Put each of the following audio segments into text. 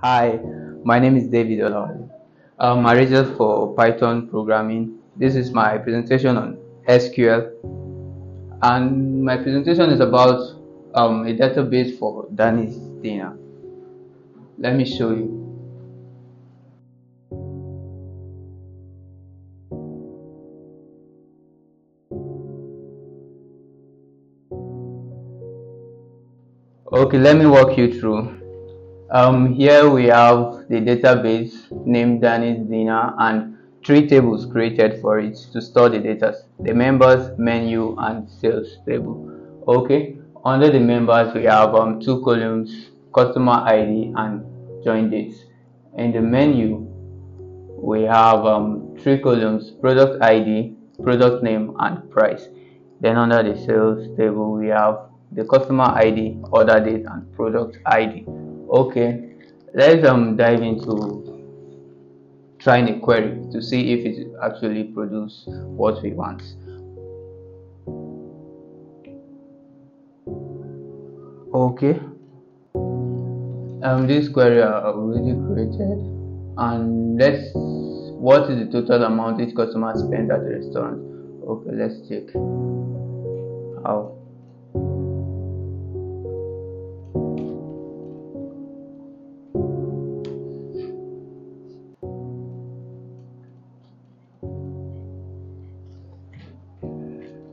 Hi, my name is David Olawale. I'm a registered for Python programming. This is my presentation on SQL, and my presentation is about a database for Danis Dina. Let me show you. Okay, let me walk you through. Here we have the database named Danis Dina and three tables created for it to store the data: the members, menu, and sales table. Okay, under the members we have two columns: customer ID and join dates. In the menu we have three columns: product ID, product name, and price. Then under the sales table we have the customer ID, order date, and product ID. Okay, let's dive into trying a query to see if it actually produce what we want. Okay, this query are already created, and let's what is the total amount each customer spent at the restaurant. Okay, let's check how.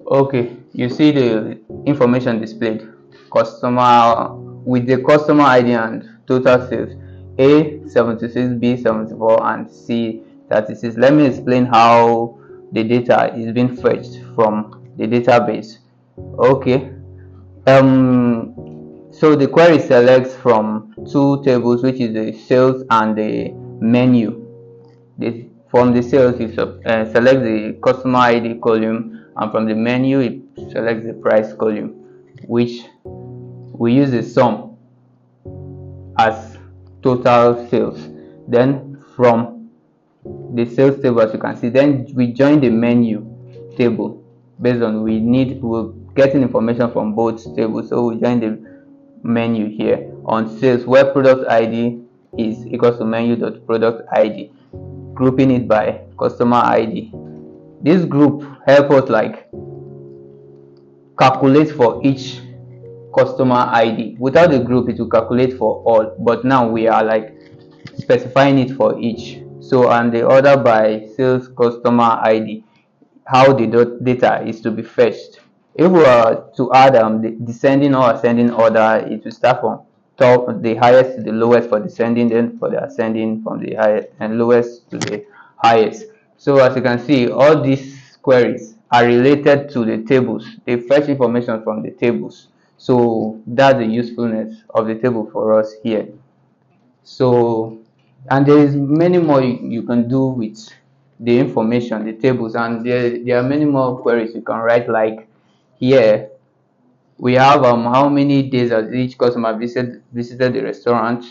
Okay, you see the information displayed. Customer with the customer ID and total sales: A 76, B 74, and C 36. Let me explain how the data is being fetched from the database. Okay. So the query selects from two tables, which is the sales and the menu. From the sales, you select the customer ID column, and from the menu, it selects the price column, which we use the sum as total sales. Then from the sales table, as you can see, then we join the menu table based on we're getting information from both tables, so we join the menu here on sales, where product ID is equals to menu.product ID, grouping it by customer ID. This group help us like calculate for each customer ID. Without the group, it will calculate for all, but now we are like specifying it for each. So and the order by sales customer ID, how the data is to be fetched. If we are to add the descending or ascending order, it will start from top, the highest to the lowest for descending, then for the ascending from the highest and lowest to the highest. So as you can see, all these queries are related to the tables. They fetch information from the tables. So that's the usefulness of the table for us here. So, and there is many more you can do with the information, the tables, and there are many more queries you can write. Like here we have how many days has each customer visited the restaurant,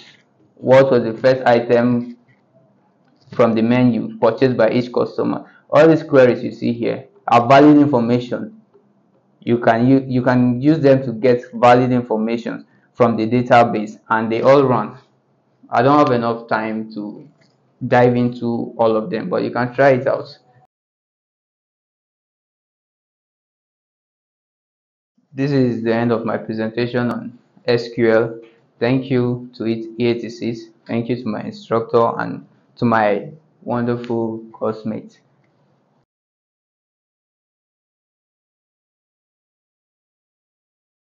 what was the first item from the menu purchased by each customer. All these queries you see here are valid information. You can use them to get valid information from the database, and they all run. I don't have enough time to dive into all of them, but you can try it out. This is the end of my presentation on SQL. Thank you to EATCs. Thank you to my instructor and to my wonderful coursemate.